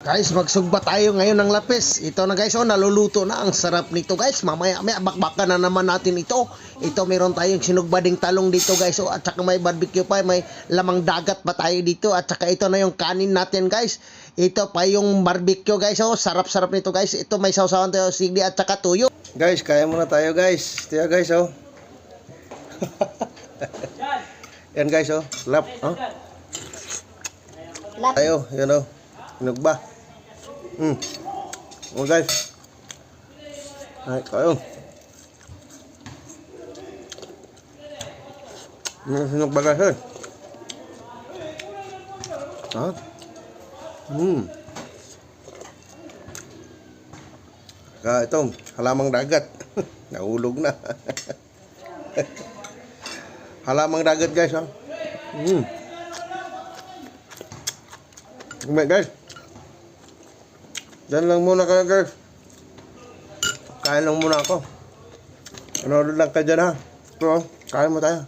Guys, magsugba tayo ngayon ng lapis. Ito na guys, oh, naluluto na. Ang sarap nito guys. Mamaya, bakbakan na naman natin ito. Ito, meron tayong sinugbading talong dito guys. Oh, at saka may barbecue pa, may lamang dagat pa tayo dito. At saka ito na yung kanin natin guys. Ito pa yung barbecue guys. Oh, sarap-sarap nito guys. Ito may sausawan tayo, sigli at saka tuyo. Guys, kaya muna tayo guys. Ito guys, oh. Yan guys, oh. Lap, oh. Tayo, yun oh. Sinugba. Oh guys. Ay, kayo. Sinugba guys. Ha? Ito, halamang dagat. Nahulog na. Halamang dagat guys, ha. Guys. Diyan lang muna kayo guys. Kain lang muna ako. Ano lang ka dyan ha. Ito, kain mo tayo.